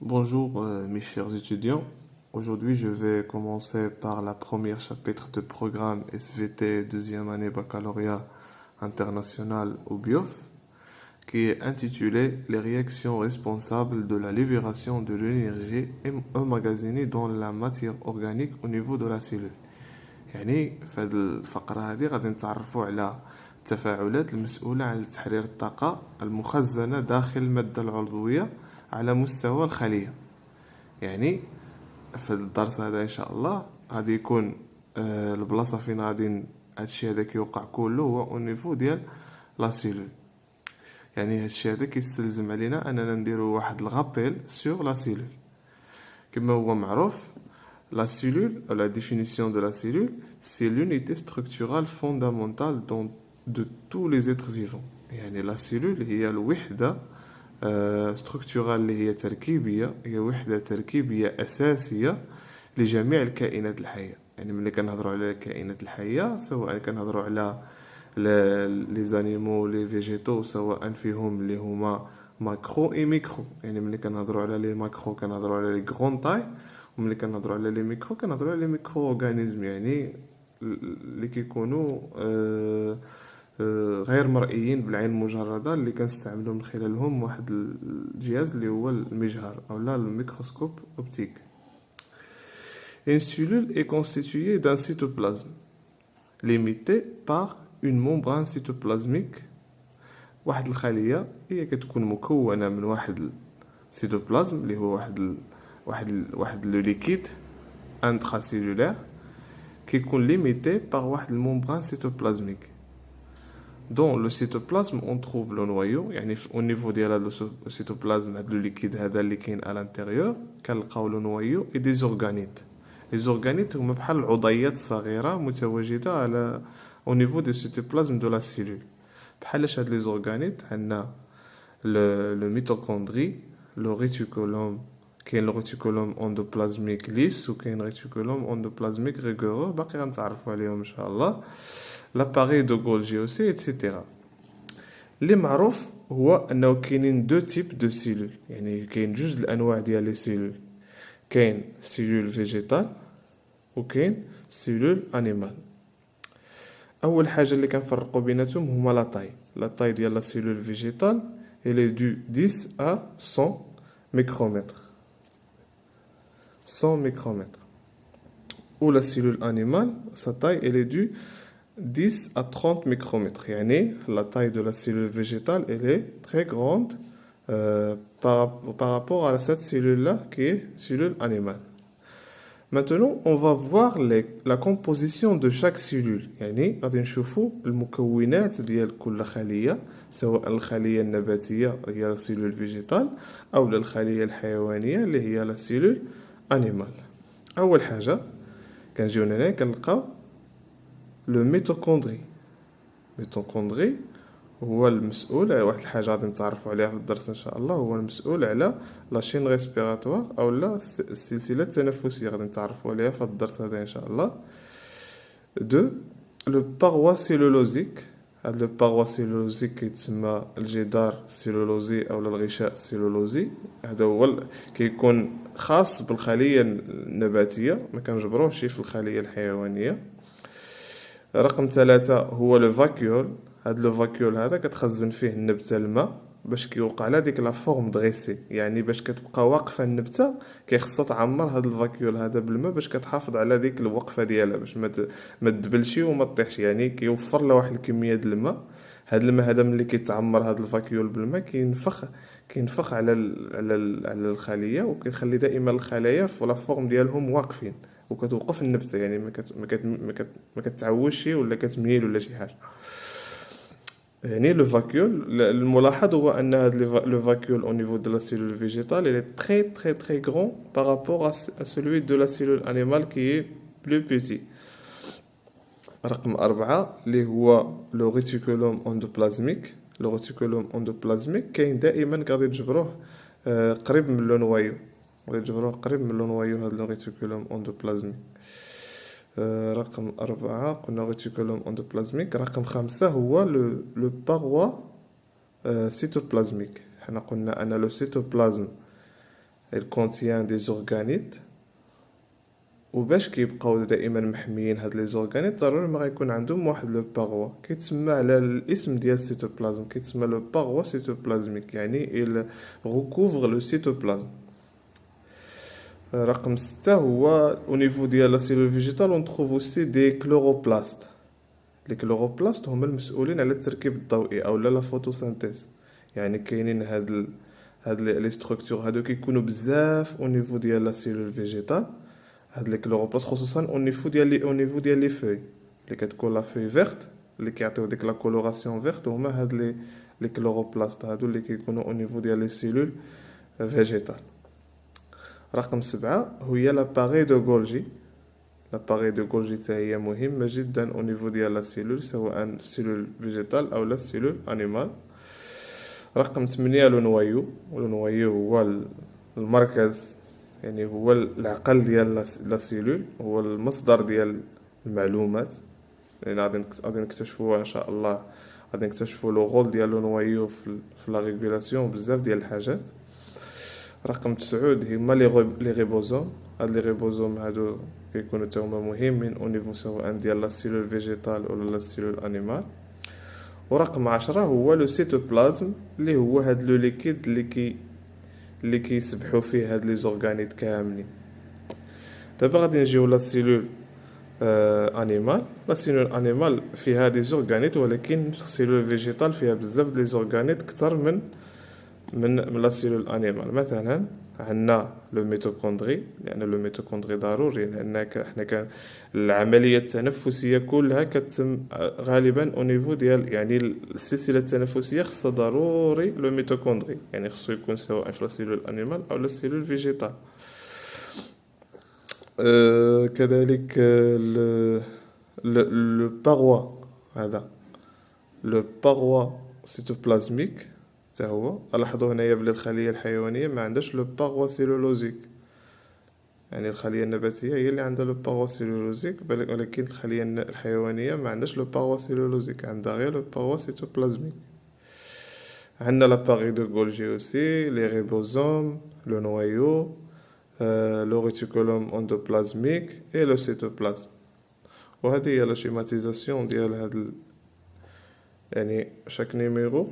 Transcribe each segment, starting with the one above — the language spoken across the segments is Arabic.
Bonjour mes chers étudiants. Aujourd'hui, je vais commencer par la première chapitre de programme SVT deuxième année baccalauréat international au BIOF, qui est intitulé Les réactions responsables de la libération de l'énergie emmagasinée dans la matière organique au niveau de la cellule. يعني في هذه الفقرة هذه غادي نتعرفوا على التفاعلات المسؤولة عن تحرير الطاقة المخزنة داخل المادة العضوية على مستوى الخلية. يعني في الدرس هذا ان شاء الله غادي يكون البلاصه فين غادي هادشي هذا كيوقع كله هو او نيفو ديال لا سيلول. يعني هادشي هذا كيستلزم علينا اننا نديرو واحد الغابيل سور لا سيلول. كما هو معروف la cellule, la définition de la cellule, c'est l'unité structurale fondamentale de tous les êtres vivants. يعني la cellule هي الوحدة ستركتورال اللي هي تركيبية، هي وحدة تركيبية أساسية لجميع الكائنات الحية. يعني ملي كنهضروا على الكائنات الحية سواء كنهضروا على لي زانيمو لي فيجيتو، سواء فيهم اللي هما ماكرو اي ميكرو. يعني ملي كنهضروا على لي ماكرو كنهضروا على لي غرون تاي، وملي كنهضروا على لي ميكرو كنهضروا على لي ميكرو اورغانيزم، يعني اللي كيكونوا غير مرئيين بالعين المجردة، اللي كنستعملوا من خلالهم واحد الجهاز اللي هو المجهر او لا الميكروسكوب اوبتيك. Une cellule est constituée d'un cytoplasme limité par une membrane cytoplasmique. واحد الخلية هي كتكون مكونة من واحد السيتوبلازم اللي هو واحد لو ليكيد intracellulaire كيكون limité par واحد الممبران cytoplasmique. Dans le cytoplasme on trouve le noyau. يعني au niveau ديال le cytoplasme هذا le liquide هذا اللي كاين à l'intérieur كنلقاو le noyau et des organites. Les organites هما بحال العضيات الصغيرة متواجدة على au niveau du cytoplasme de la cellule. بحالاش هاد les organites عندنا le mitochondrie, le réticulum. كاين le réticulum endoplasmique lisse وكاين réticulum endoplasmique rigoureux باقي غنتعرفوا عليهم ان شاء الله. l'appareil de Golgi aussi etc. اللي معروف هو انه كاينين دو تيب دو سيلول. يعني كاين جوج الانواع ديال لي سيلول، كاين سيلول فيجيتال وكاين سيلول انيمال. اول حاجه اللي كنفرقوا بيناتهم هما لا طاي ديال لا سيلول فيجيتال elle est du 10 à 100 micromètres 100 micromètres. Ou la cellule animale, sa taille elle est du 10 à 30 micromètres. يعني la taille de la cellule végétale elle est très grande par rapport à cette cellule-là qui est cellule animale. Maintenant, on va voir la composition de chaque cellule. يعني غادي نشوفوا المكونات ديال كل خلية، سواء الخلية النباتية هي السيلول فيجيتال أو الخلية الحيوانية اللي هي لا سيلول انيمال. أول حاجة كنجيو هنا كنلقاو لو ميتوكوندري. ميتوكوندري هو المسؤول على واحد الحاجة غادي نتعرفوا عليها في الدرس ان شاء الله، هو المسؤول على لاشين ريسبيراتوار او لا السلسلة التنفسية غادي نتعرفوا عليها في الدرس هذا ان شاء الله. دو لو باروا سيلولوزيك. هاد لو باروا سيلولوزيك كيتسمى الجدار السيلولوزي او الغشاء السيلولوزي. هذا هو كيكون خاص بالخلية النباتية، ما كنجبروهش في الخلية الحيوانية. رقم 3 هو لو فاكيول. هاد لو فاكيول هذا كتخزن فيه النبتة الماء باش كيوقع على ديك لا فورم دغيسي. يعني باش كتبقى واقفه النبته كيخصها تعمر هاد الفاكيول هذا بالماء باش كتحافظ على ديك الوقفه ديالها باش ما تدبلش وما تطيحش. يعني كيوفر لها واحد الكميه ديال الماء. هاد الماء هذا ملي كيتعمر هاد الفاكيول بالماء كينفخ على الخليه وكيخلي دائما الخلايا في لا فورم ديالهم واقفين وكتوقف النبته. يعني ما كتعوجش ولا كتميل ولا شي حاجه. يعني le vacuole, الملاحظ هو أن le vacuole au niveau de la cellule végétale il est très très très grand par rapport à celui de la cellule animale qui est plus petit. رقم 4 اللي هو le réticulum endoplasmique. le réticulum endoplasmique كاين دائما غادي تجبروه قريب من لو نوايو، غادي تجبروه قريب من لو نوايو هذا le réticulum endoplasmique. رقم 4 قلنا ريتيكولوم اندوبلازميك. رقم 5 هو لو باروا سيتوبلازميك. حنا قلنا ان لو سيتوبلازم il contient des organites. وباش كيبقاو دائما محميين هاد لي زورغانيت ضروري ما غيكون عندهم واحد لو باغوا كيتسمى على الاسم ديال السيتوبلازم، كيتسمى لو باغوا سيتوبلازميك، يعني il recouvre le cytoplasme. رقم 6 هو au niveau ديال لا سيلول فيجيتال on trouve aussi des chloroplasts. لي كلوروبلاست هما المسؤولين على التركيب الضوئي او لا فوتوسينثيز. يعني كاينين هاد لي ستركتور هادو كيكونوا بزاف au niveau ديال لا سيلول فيجيتال. هاد لي كلوروبلاست خصوصا او نيفو ديال لي فوي اللي كتكون لا فوي فيرت اللي كيعطيو ديك لا كولوراسيون فيرت، هما هاد لي كلوروبلاست هادو اللي كيكونوا او نيفو ديال لي سيلول فيجيتال. رقم 7 هي لاباري دو غولجي. لاباري دو غولجي حتى هي مهمه جدا او نيفو ديال لا سيلول، سواء سيلول فيجيتال او لا سيلول انيمال. رقم 8 لو نوايو. لو نوايو هو المركز، يعني هو العقل ديال لا سيلول، هو المصدر ديال المعلومات. يعني غادي نكتشفوا ان شاء الله، غادي نكتشفوا لو رول ديال لو نوايو في لا ريغولاسيون بزاف ديال الحاجات. رقم 9 هما لي ريبوزوم. هاد لي ريبوزوم هادو كيكونوا حتى هما مهمين او نيفو سواء ديال لا سيلول فيجيتال ولا لا سيلول انيمال. ورقم 10 هو لو سيتوبلازم، اللي هو هاد لو ليكيد اللي كيسبحوا فيه هاد لي زورغانيت كاملين. دابا غادي نجيو لا سيلول انيمال. لا سيلول انيمال فيها دي زورغانيت، ولكن السيلول فيجيتال فيها بزاف لي زورغانيت اكثر من لا سيلول انيمال. مثلا عندنا لو ميتوكوندري، لان لو ميتوكوندري ضروري، لان حنا كان العمليه التنفسيه كلها كتتم غالبا او نيفو ديال، يعني السلسله التنفسيه خصها ضروري لو ميتوكوندري، يعني خصو يكون سواء في لا سيلول انيمال او لا سيلول فيجيتال. كذلك لو باغوا، هذا لو باغوا سيتوبلازميك حتى هو. لاحظوا هنايا بلي الخليه الحيوانيه ما عندهاش لو باغوا سيلولوزيك، يعني الخليه النباتيه هي اللي عندها لو باغوا سيلولوزيك، ولكن الخليه الحيوانيه ما عندهاش لو باغوا سيلولوزيك، عندها غير لو باغوا سيتوبلازميك. عندنا لاباري دو غولجي اوسي، لي ريبوزوم، لو نوايو، لو ريتيكولوم اندوبلازميك اي لو سيتوبلازم. وهذه هي لا شيماتيزاسيون ديال هاد يعني شاك نيميرو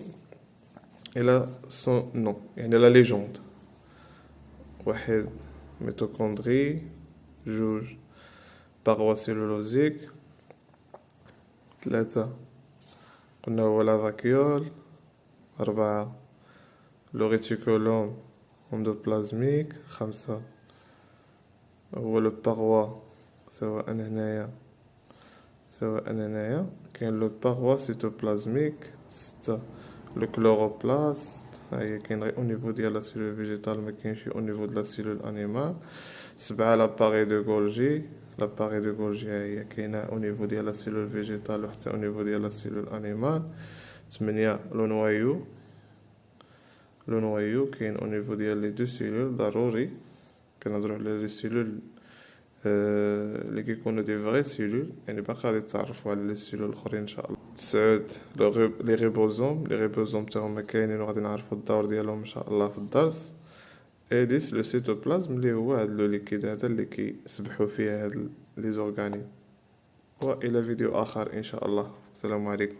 الى سون نو، يعني لا ليجوند. واحد ميتوكوندري، جوج باغوا سيلولوزيك، 3 قلنا هو لا فاكيول، 4 لو ريتيكولوم اندوبلازميك، 5 هو لو باغوا سواء هنايا كاين لو باغوا سيتوبلازميك، 6 لو كلوروبلاست، هي كاين غير او نيفو ديال لا سيلول فيجيتال، ما كاينش او نيفو د لا سيلول انيمال. 7 لاباري دو غولجي. لاباري دو غولجي هي كاينه او نيفو ديال لا سيلول فيجيتال وحتى او نيفو ديال لا سيلول انيمال. 8 لو نوايو. لو نوايو كاين او نيفو ديال لي دو سيلول ضروري. كنهضروا على لي سيلول اللي كيكونوا دي فري سيلول، يعني باقي غادي تعرفوا على لي سيلول الاخرين ان شاء الله. 9 لي ريبوزوم. لي ريبوزوم حتى هما كاينين وغادي نعرفوا الدور ديالهم ان شاء الله في الدرس. اي 10 لو سيتوبلازم، اللي هو هاد لو ليكيد هذا اللي كيسبحوا فيه هاد لي زورغانيم. والى فيديو اخر ان شاء الله. السلام عليكم.